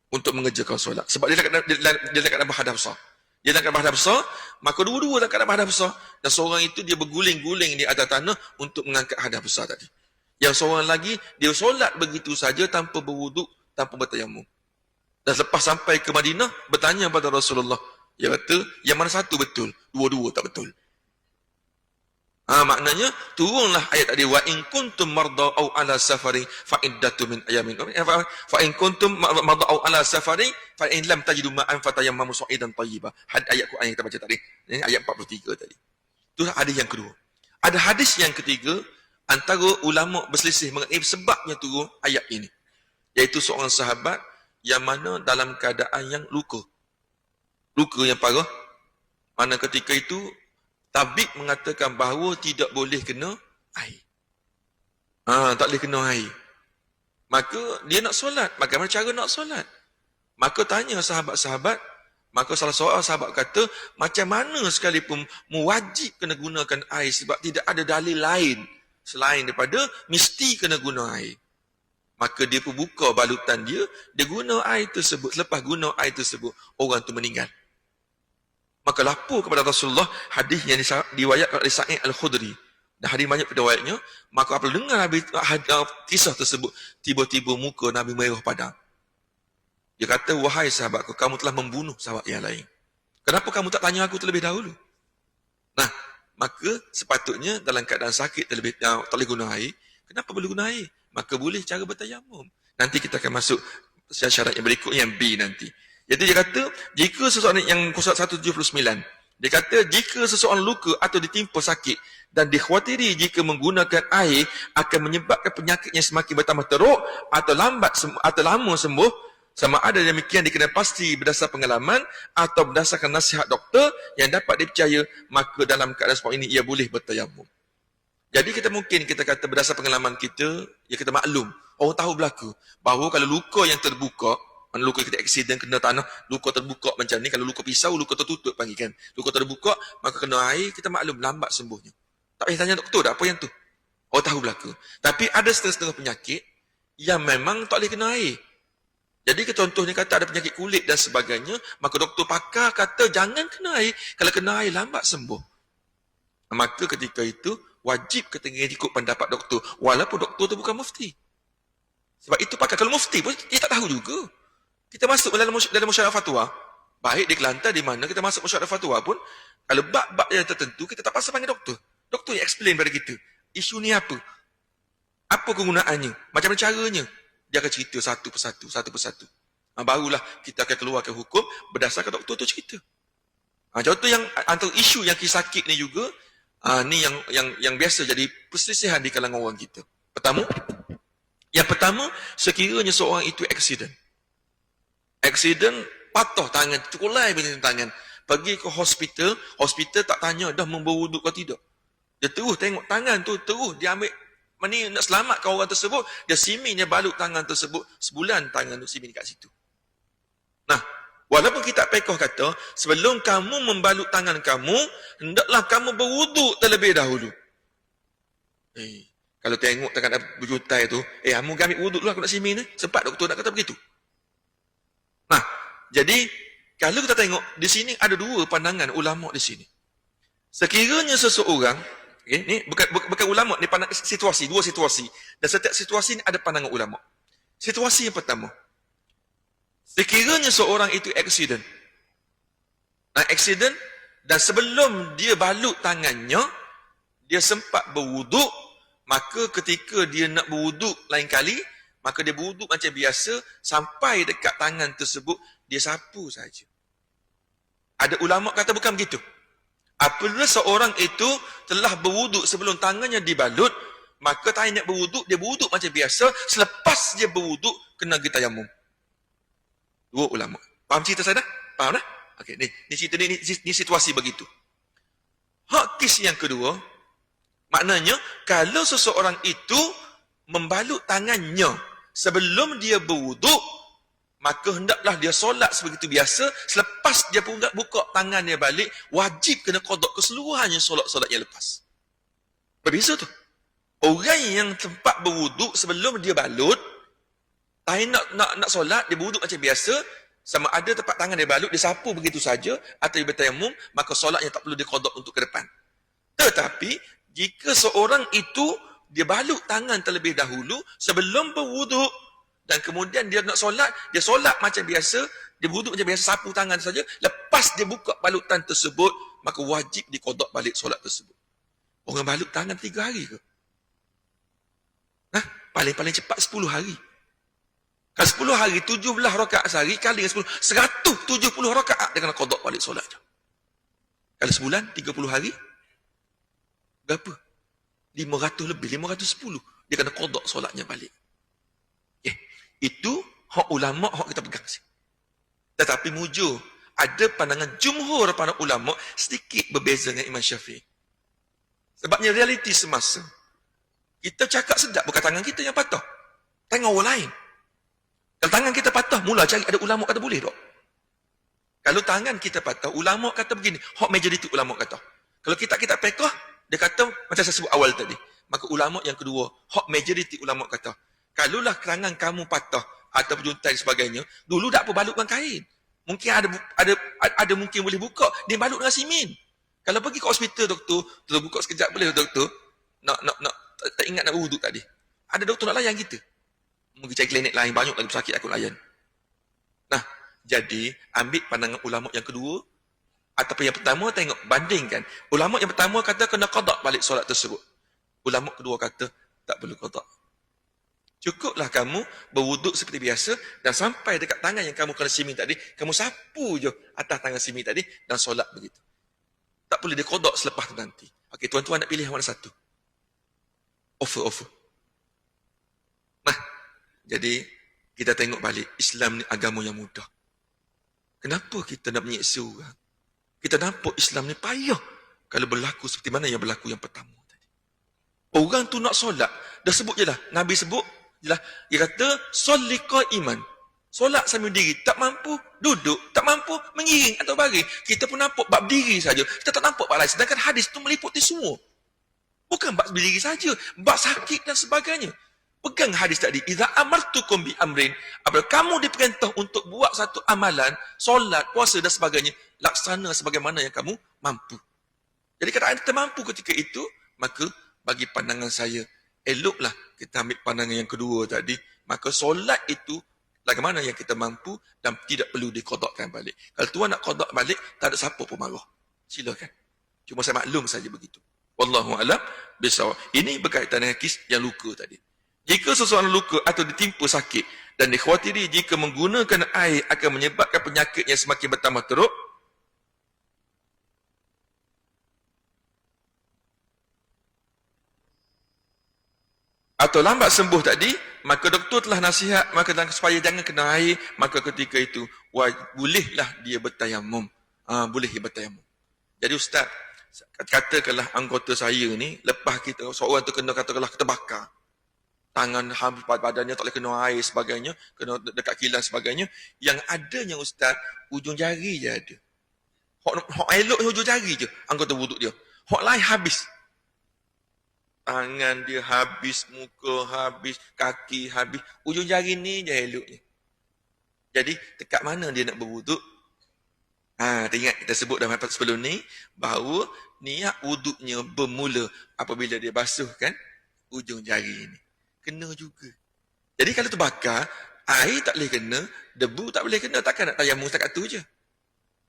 Untuk mengerjakan solat. Sebab dia dalam keadaan berhadap besar. Dia dalam keadaan berhadap besar, maka dua-dua dalam keadaan berhadap besar. Dan seorang itu dia berguling-guling di atas tanah untuk mengangkat hadap besar tadi. Yang seorang lagi, dia solat begitu saja tanpa berwuduk, tanpa bertayamum. Dan lepas sampai ke Madinah, bertanya kepada Rasulullah. Dia kata, yang mana satu betul? Dua-dua tak betul. Maknanya, turunlah ayat tadi. Wa in kuntum marda au ala safari fa iddatu min ayamin. Fa in kuntum marda au ala safari fa in lam tajidu ma'an fatayammamu sa'idan tayyiba. Ayat Quran yang kita baca tadi. Ini ayat 43 tadi. Itu hadis yang kedua. Ada hadis yang ketiga, antara ulama berselisih mengenai sebabnya turun ayat ini. Iaitu seorang sahabat yang mana dalam keadaan yang luka. Luka yang parah. Mana ketika itu, tabib mengatakan bahawa tidak boleh kena air. Tak boleh kena air. Maka dia nak solat. Bagaimana cara nak solat? Maka tanya sahabat-sahabat. Maka salah seorang sahabat kata, macam mana sekalipun wajib kena gunakan air sebab tidak ada dalil lain selain daripada mesti kena guna air. Maka dia pun buka balutan dia guna air tersebut. Selepas guna air tersebut, orang tu meninggal. Maka lapor kepada Rasulullah hadis yang diwayatkan oleh Sa'id Al-Khudri. Dan hadis banyak riwayatnya. Maka apabila dengar kisah tersebut, tiba-tiba muka Nabi merah padam. Dia kata, wahai sahabatku, kamu telah membunuh sahabat yang lain. Kenapa kamu tak tanya aku terlebih dahulu? Nah, maka sepatutnya dalam keadaan sakit tak boleh guna air. Kenapa boleh guna air? Maka boleh cara bertayamum. Nanti kita akan masuk syarat yang berikutnya, yang B nanti. Jadi dia kata, jika seseorang yang surat 179, dia kata, jika seseorang luka atau ditimpa sakit dan dikhawatiri jika menggunakan air akan menyebabkan penyakitnya semakin bertambah teruk atau lama sembuh, sama ada demikian dikenal pasti berdasar pengalaman atau berdasarkan nasihat doktor yang dapat dipercaya, maka dalam keadaan seperti ini ia boleh bertayamum. Jadi kita kata berdasar pengalaman kita, ya kita maklum, orang tahu berlaku bahawa kalau luka yang terbuka, luka kita aksiden kena tanah, luka terbuka macam ni, kalau luka pisau, luka tertutup panggil kan. Luka terbuka, maka kena air, kita maklum lambat sembuhnya. Tak payah tanya doktor dah, apa yang tu? Orang tahu berlaku. Tapi ada setengah-setengah penyakit yang memang tak boleh kena air. Jadi contohnya kata ada penyakit kulit dan sebagainya, maka doktor pakar kata jangan kena air. Kalau kena air, lambat sembuh. Maka ketika itu, wajib kita ikut pendapat doktor, walaupun doktor tu bukan mufti. Sebab itu pakar. Kalau mufti pun, dia tak tahu juga. Kita masuk dalam mesyuarat fatwa, baik di Kelantan di mana kita masuk mesyuarat fatwa pun, kalau bab-bab yang tertentu, kita tak pasal panggil doktor. Doktor yang explain pada kita, isu ni apa? Apa kegunaannya? Macam mana caranya? Dia akan cerita satu persatu. Barulah kita akan keluarkan hukum berdasarkan doktor tu cerita. Contoh yang antara isu yang sakit ni juga, ni yang biasa jadi perselisihan di kalangan orang kita. Yang pertama, sekiranya seorang itu aksiden, patah tangan, terkulai benda tangan, pergi ke hospital tak tanya dah berwuduk ke tidak. Dia terus tengok tangan tu, terus dia ambil, nak selamatkan orang tersebut, dia simin, dia balut tangan tersebut, sebulan tangan tu simin kat situ. Nah, walaupun kita pekoh kata, sebelum kamu membalut tangan kamu, hendaklah kamu berwuduk terlebih dahulu. Kalau tengok tangan berjutai tu, kamu ambil wuduk dulu, aku nak simin ni. Sempat doktor nak kata begitu. Nah, jadi kalau kita tengok di sini ada dua pandangan ulama di sini. Sekiranya seseorang, ni bukan ulama, ni pandang situasi, dua situasi, dan setiap situasi ni ada pandangan ulama. Situasi yang pertama, sekiranya seorang itu aksiden, dan sebelum dia balut tangannya, dia sempat berwuduk, maka ketika dia nak berwuduk lain kali, maka dia berwuduk macam biasa, sampai dekat tangan tersebut, dia sapu saja. Ada ulama kata bukan begitu. Apabila seorang itu telah berwuduk sebelum tangannya dibalut, maka tak nak berwuduk, dia berwuduk macam biasa, selepas dia berwuduk, kena tayamum. Dua ulama. Faham cerita saya dah? Faham dah? Okey, ni cerita ni situasi begitu. Hak kes yang kedua, maknanya, kalau seseorang itu membalut tangannya sebelum dia berwuduk, maka hendaklah dia solat sebegitu biasa. Selepas dia buka tangan dia balik, wajib kena qada keseluruhannya solat-solat yang lepas. Berbeza tu. Orang yang sempat berwuduk sebelum dia balut, nak solat, dia berwuduk macam biasa, sama ada tempat tangan dia balut, dia sapu begitu saja, atau dia bertayamum, maka solatnya tak perlu dia qada untuk ke depan. Tetapi, jika seorang itu dia balut tangan terlebih dahulu sebelum berwuduk, dan kemudian dia nak solat, dia solat macam biasa, dia berwuduk macam biasa, sapu tangan saja, lepas dia buka balutan tersebut, maka wajib diqada balik solat tersebut. Orang balut tangan 3 hari ke? Paling-paling cepat 10 hari. Kalau 10 hari, 17 rakaat sehari, kali dengan 10, 170 rakaat dia kena qada balik solat. Kalau sebulan, 30 hari, berapa? 500 lebih, 510. Dia kena qada solatnya balik. Itu Hak ulama, hak kita pegang. Tetapi mujur, ada pandangan jumhur para ulama sedikit berbeza dengan Imam Syafi'i. Sebabnya realiti semasa. Kita cakap sedap, bukan tangan kita yang patah. Tangan orang lain. Kalau tangan kita patah, mula cari ada ulama kata boleh tak? Kalau tangan kita patah, ulama kata begini, hak majoriti ulama kata. Kalau kita pekah, dia kata macam saya sebut awal tadi. Maka ulama yang kedua, hak majoriti ulama kata. Kalaulah tangan kamu patah atau juntai sebagainya, dulu tak apa balutkan kain. Mungkin ada mungkin boleh buka, dia balut dengan simen. Kalau pergi ke hospital doktor buka sekejap boleh doktor. Nak tak ingat nak berwuduk tadi. Ada doktor nak layan kita. Mungkin cari klinik lain, banyak lagi pesakit aku layan. Nah, jadi ambil pandangan ulama yang kedua ataupun yang pertama, tengok bandingkan. Ulama yang pertama kata kena qada balik solat tersebut. Ulama kedua kata tak perlu qada. Cukuplah kamu berwuduk seperti biasa dan sampai dekat tangan yang kamu kena simen tadi, kamu sapu je atas tangan simen tadi dan solat begitu. Tak boleh dia qada selepas tu nanti. Okey, tuan-tuan nak pilih mana satu? Offer. Nah, jadi kita tengok balik, Islam ni agama yang mudah. Kenapa kita nak menyiksa orang? Kita nampak Islam ni payah kalau berlaku seperti mana yang berlaku yang pertama tadi. Orang tu nak solat, dah sebut je lah, Nabi sebut je lah, dia kata, solli qa'iman. Solat sambil diri, tak mampu duduk, tak mampu mengiring atau baring. Kita pun nampak bab diri saja, kita tak nampak bab lain. Sedangkan hadis tu meliputi semua. Bukan bab diri saja, bab sakit dan sebagainya. Pegang hadis tadi, idza amartukum bi amrin, apabila kamu diperintah untuk buat satu amalan, solat, puasa dan sebagainya, laksana sebagaimana yang kamu mampu. Jadi keadaan kita mampu ketika itu, maka bagi pandangan saya, eloklah kita ambil pandangan yang kedua tadi, maka solat itu bagaimana yang kita mampu dan tidak perlu diqadakkan balik. Kalau tuan nak qadak balik, tak ada siapa pun marah. Silakan. Cuma saya maklum saja begitu. Wallahu a'lam bishawab. Ini berkaitan dengan kes yang luka tadi. Jika seseorang luka atau ditimpa sakit dan dikhawatiri jika menggunakan air akan menyebabkan penyakit yang semakin bertambah teruk, atau lambat sembuh tadi, maka doktor telah nasihat maka supaya jangan kena air, maka ketika itu bolehlah dia bertayamum. Boleh dia bertayamum. Jadi ustaz, katakanlah anggota saya ni, lepas kita seorang tu kena katakanlah terbakar. Tangan habis badannya tak boleh kena air sebagainya, kena dekat kilas sebagainya. Yang adanya ustaz, ujung jari je ada. Hak elok ujung jari je, anggota wuduk dia. Hak lain habis. Tangan dia habis, muka habis, kaki habis. Ujung jari ni je eloknya. Jadi, dekat mana dia nak berwuduk? Ingat kita sebut dalam sebelum ni, bahawa niat wuduknya bermula apabila dia basuhkan ujung jari ni. Kena juga. Jadi kalau terbakar, air tak boleh kena, debu tak boleh kena, takkan nak tayamum setakat tu je.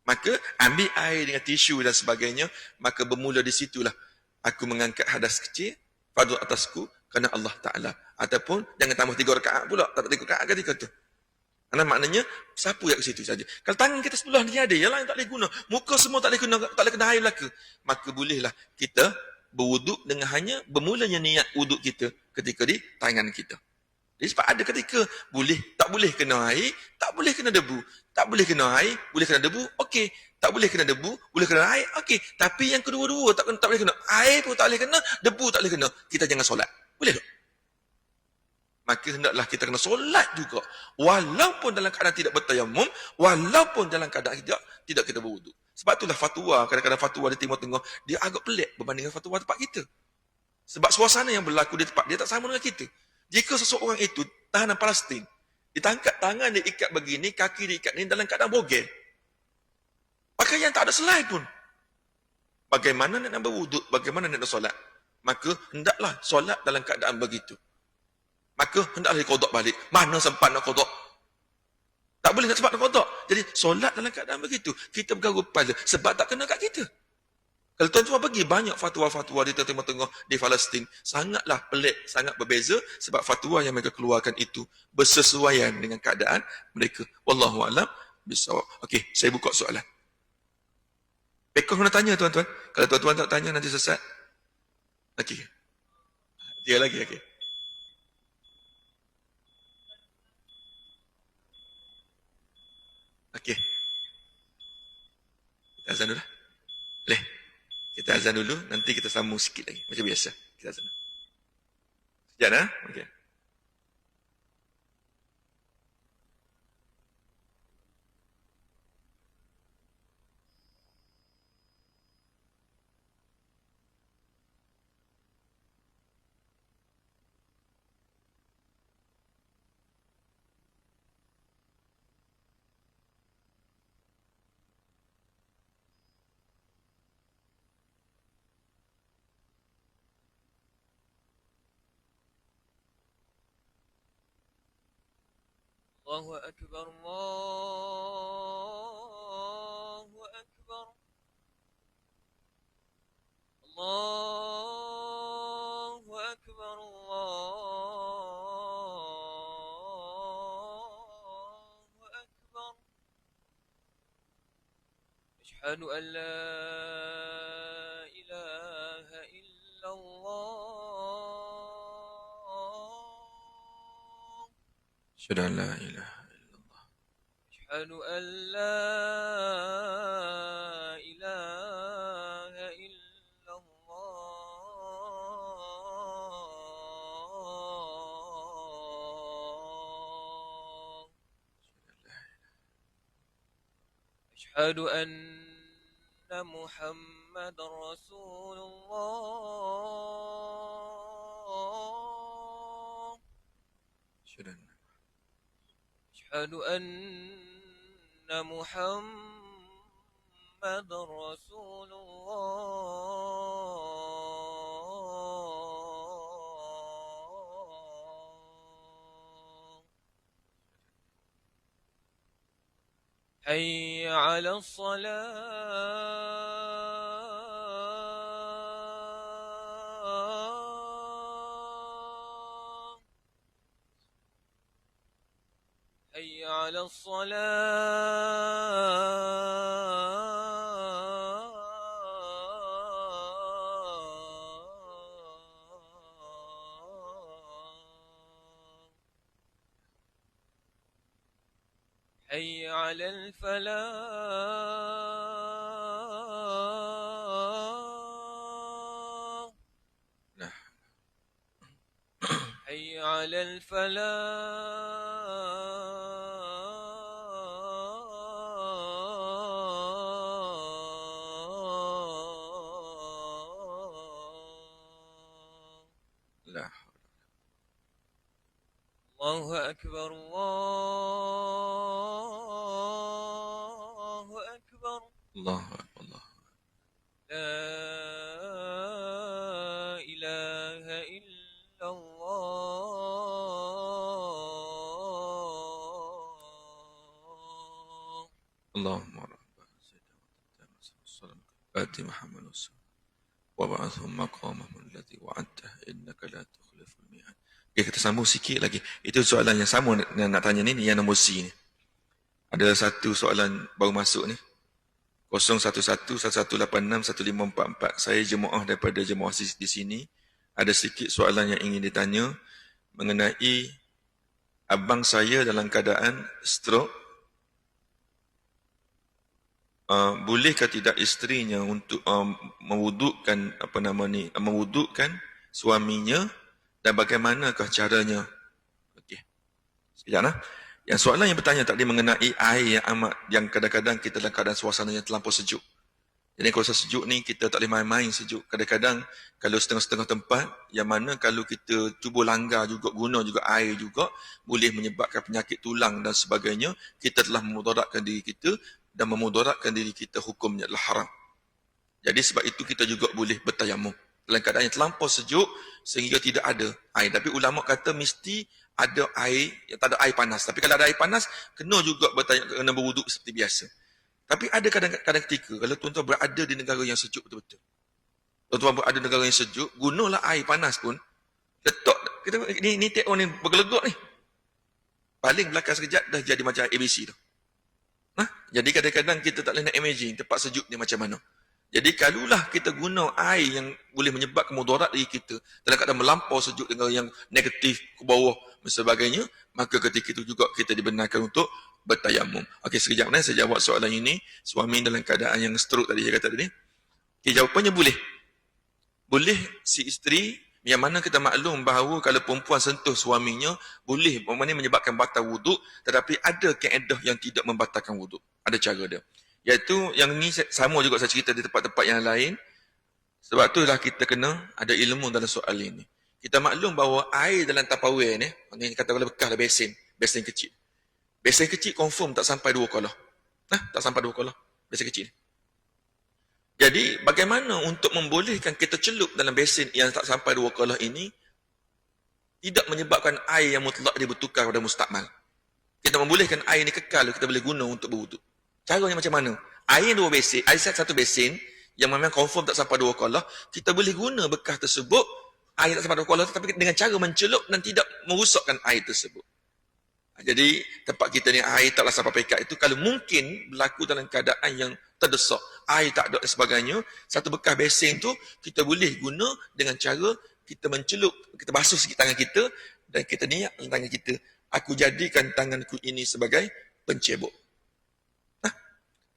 Maka ambil air dengan tisu dan sebagainya, maka bermula di situlah aku mengangkat hadas kecil, fardu atasku, kerana Allah Ta'ala. Ataupun jangan tambah 3 rakaat pula, tak 3 rakaat ketika tu. Kerana maknanya, sapu yang ke situ saja. Kalau tangan kita sebelah ni ada, yang lain tak boleh guna, muka semua tak boleh kena air belaka, maka bolehlah kita berwuduk dengan hanya bermulanya niat wuduk kita ketika di tangan kita. Jadi sebab ada ketika tak boleh kena air, tak boleh kena debu. Tak boleh kena air, boleh kena debu, okey. Tak boleh kena debu, boleh kena air, okey. Tapi yang kedua-dua tak boleh kena. Air pun tak boleh kena, debu tak boleh kena. Kita jangan solat. Boleh tak? Maka hendaklah kita kena solat juga. Walaupun dalam keadaan tidak bertayamum, walaupun dalam keadaan tidak kita berwuduk. Sebab itulah fatwa, kadang-kadang fatwa di Timur Tengah, dia agak pelik berbanding dengan fatwa tempat kita. Sebab suasana yang berlaku di tempat dia tak sama dengan kita. Jika seseorang itu tahanan Palestin, ditangkap tangan dia ikat begini, kaki dia ikat ni dalam keadaan bogel. Pakaian tak ada selai pun. Bagaimana nak berwuduk, bagaimana nak solat? Maka hendaklah solat dalam keadaan begitu. Maka hendaklah diqadak balik. Mana sempat nak qada? Tak boleh nak sempat nak qada. Jadi solat dalam keadaan begitu. Kita bergaul kepala sebab tak kena kat kita. Kalau tuan-tuan pergi banyak fatwa-fatwa di Timur Tengah, di Palestin, sangatlah pelik, sangat berbeza sebab fatwa yang mereka keluarkan itu bersesuaian dengan keadaan mereka. Wallahu a'lam bishawab. Okey, saya buka soalan. Bekor nak tanya tuan-tuan? Kalau tuan-tuan tak tanya nanti sesat. Okey. Dia lagi okey. azan dulu lah. Boleh? Kita azan dulu, nanti kita sambung sikit lagi. Macam biasa. Kita azan. Sekejap lah. Okey. الله أكبر الله أكبر الله أكبر الله أكبر أشهد أن لا إله إلا الله أشهد أن لا إله إلا الله أشهد أن لا إله إلا الله أشهد أن محمد رسول الله أشهد أن أشهد أن محمد رسول الله حي على الصلاة حي على الصلاة حي على الفلاح لا حي على الفلاح لا الله أكبر الله أكبر الله أكبر الله لا إله إلا الله اللهم رب سيدنا وسلم آت محمد وسلم وبعثهم مقامهم الذي وعدته إنك لا تخلف الميعاد. Okay, kita sambung sikit lagi. Itu soalan yang sama nak tanya ni, yang nombor C ni. Ada satu soalan baru masuk ni. 011-1186-1544. Saya jemaah daripada jemaah di sini. Ada sedikit soalan yang ingin ditanya mengenai abang saya dalam keadaan stroke. Bolehkah tidak isterinya untuk mewudukkan mewudukkan suaminya dan bagaimanakah caranya? Okey. Sekejaplah. Yang soalan yang bertanya tadi mengenai air yang kadang-kadang kita dalam keadaan suasana yang terlampau sejuk. Jadi kalau sejuk ni kita tak boleh main-main sejuk. Kadang-kadang kalau setengah-setengah tempat yang mana kalau kita cuba langgar juga, guna juga air juga, boleh menyebabkan penyakit tulang dan sebagainya, kita telah memudaratkan diri kita dan memudaratkan diri kita, hukumnya adalah haram. Jadi sebab itu kita juga boleh bertayamum. Dalam keadaan yang terlampau sejuk sehingga tidak ada air. Tapi ulama kata mesti ada air, yang tak ada air panas. Tapi kalau ada air panas, kena juga kena berwuduk seperti biasa. Tapi ada kadang-kadang ketika, kalau tuan-tuan berada di negara yang sejuk betul-betul. Tuan-tuan berada di negara yang sejuk, gunalah air panas pun. Letak, kita, ni tengok ni, bergelegak ni. Paling belakang sekejap, dah jadi macam ABC tu. Jadi kadang-kadang kita tak boleh nak imagine tempat sejuk ni macam mana. Jadi kalaulah kita guna air yang boleh menyebabkan mudarat diri kita, dalam keadaan melampau sejuk dengan yang negatif ke bawah dan sebagainya, maka ketika itu juga kita dibenarkan untuk bertayamum. Okey, sekejap saya jawab soalan ini. Suami dalam keadaan yang stroke tadi, saya kata tadi. Okey, jawapannya boleh. Boleh si isteri, yang mana kita maklum bahawa kalau perempuan sentuh suaminya, boleh menyebabkan batal wuduk, tetapi ada kaedah yang tidak membatalkan wuduk. Ada cara dia. Iaitu, yang ni sama juga saya cerita di tempat-tempat yang lain. Sebab itulah kita kena ada ilmu dalam soal ini. Kita maklum bahawa air dalam Tupperware ni, yang kata kalau bekas lah besin kecil. Besin kecil confirm tak sampai 2 kolah. Tak sampai 2 kolah. Besin kecil. Jadi, bagaimana untuk membolehkan kita celup dalam besin yang tak sampai 2 kolah ini, tidak menyebabkan air yang mutlak dia bertukar pada mustakmal. Kita membolehkan air ini kekal, kita boleh guna untuk berwuduk. Caranya macam mana? Air 2 besin, air satu besin, yang memang confirm tak sampai 2 kolah, kita boleh guna bekas tersebut, air tak sampai 2 kolah, tapi dengan cara mencelup dan tidak merosakkan air tersebut. Jadi, tempat kita ni air taklah sampai pekat itu, kalau mungkin berlaku dalam keadaan yang terdesak, air tak ada dan sebagainya, satu bekas besin tu, kita boleh guna dengan cara kita mencelup, kita basuh sikit tangan kita, dan kita niat dalam tangan kita, aku jadikan tanganku ini sebagai pencebok.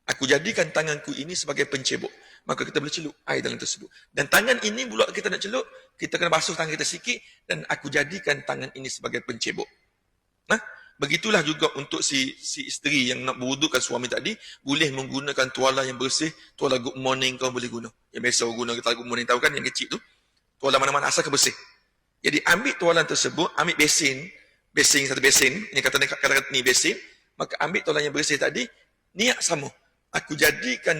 Aku jadikan tanganku ini sebagai pencebok. Maka kita boleh celup air dalam tersebut. Dan tangan ini pula kita nak celup, kita kena basuh tangan kita sikit, dan aku jadikan tangan ini sebagai pencebok. Begitulah juga untuk si isteri yang nak berwudukkan suami tadi, boleh menggunakan tuala yang bersih, tuala good morning kau boleh guna. Yang biasa orang guna tuala good morning, tahu kan yang kecil tu? Tuala mana-mana asalkan bersih. Jadi ambil tuala tersebut, ambil besin satu besin, ini kata ni besin, maka ambil tuala yang bersih tadi, niat sama. Aku jadikan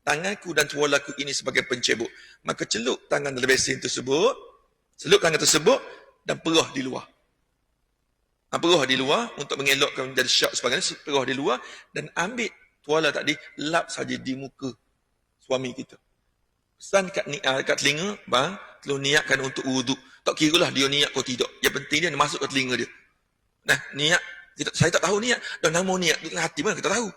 tanganku dan tualaku ini sebagai pencebok. Maka celup tangan dalam besin tersebut, dan perah di luar. Perah di luar untuk mengelakkan menjadi syak sebagainya, perah di luar dan ambil tuala tadi, lap saja di muka suami kita. Pesan kat telinga, bang, kalau niatkan untuk wuduk. Tak kira lah dia niat kau tidak. Yang penting dia masuk ke telinga dia. Niat, saya tak tahu niat. Dan nama niat, dalam hati mana kita tahu.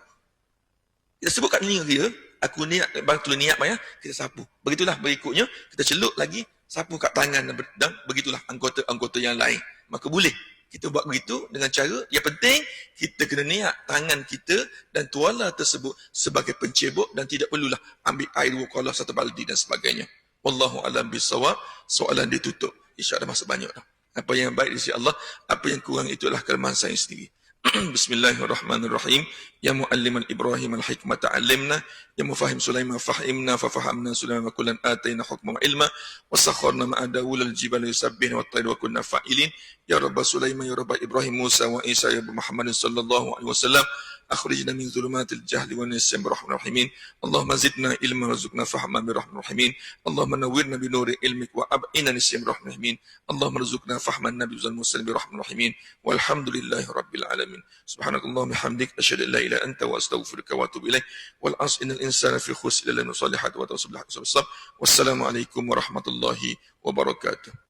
Kita sebut kat telinga dia, aku niat, bang, tulis niat, bang, ya, kita sapu. Begitulah berikutnya, kita celup lagi, sapu kat tangan dan begitulah anggota-anggota yang lain. Maka boleh kita buat begitu dengan cara, yang penting kita kena niat tangan kita dan tuala tersebut sebagai pencebok dan tidak perlulah ambil air 2 kolah 1 baldi dan sebagainya. Wallahu a'lam bissawab. Soalan ditutup. InsyaAllah masuk banyak dah. Apa yang baik di sisi Allah, apa yang kurang itulah kelemahan saya sendiri. Bismillahirrahmanirrahim. Ya mualliman Ibrahim al-hikmata 'allimna, ya mufahim Sulaiman fahimna fafahamna Sulaiman wa kullan atayna hukma wa ilma wa sakharna ma'a Dawud al-jibala yusabbihna wa at-tayra wa kunna fa'ilin. Ya Rabb Sulaiman, ya Rabb Ibrahim, Musa wa Isa, ya Rabb Muhammad sallallahu alaihi wasallam, akhrijna min dhulumatil jahli wa nisyan birahmanir rahimin. Allahumma zidna ilman warzuqna fahman birahmanir rahimin. Allahumma nawwirna bi nuri ilmik wa ab'ina nisyan birahmanir rahimin. Allahumma rzuqna fahman nabiy wal mursalin birahmanir rahimin. Walhamdulillahi rabbil alamin. Subhanakallahumma hamdik asyhadu an la ilaha illa anta wa astaghfiruka wa atubu ilaik. Wal 'asr innal insana fi khusr illa man salihat wa tawassabihi. Wassalamu alaikum warahmatullahi wabarakatuh.